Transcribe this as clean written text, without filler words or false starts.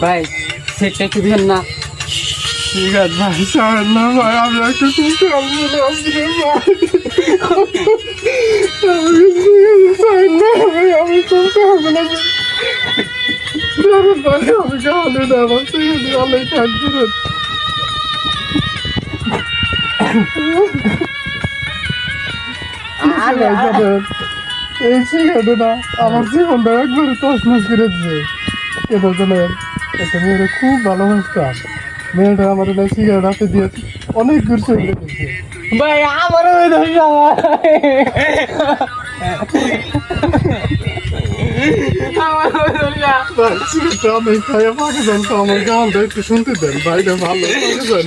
ভাই সেটা কি দেন না? ঠিক আছে ভাই, ছাড়েন না ভাই, আমি একটা খুব ছাড়েন না ভাই, আমি খুব খাবো না ভাই, আমি খাওয়ালে না আমার সেখানে অনেক থাকবে। এই সিগারেট না আমার জীবনটা একবারে তছনছ করে দিচ্ছে। এটা জানেন, একটা মেয়েরা খুব ভালোবাসতাম, মেয়েটা আমার না সিগারেট হাতে দিয়েছে, অনেক দূর চলে গেছে ভাই আমারও ওই দোষ আমার। আমারও ওই দোষ। ভাই সিগারেটটা আমি খাইয়া পাকে যান তো, আমার গানটা একটু শুনতে দেন ভাইটা, ভালো পাকে যান।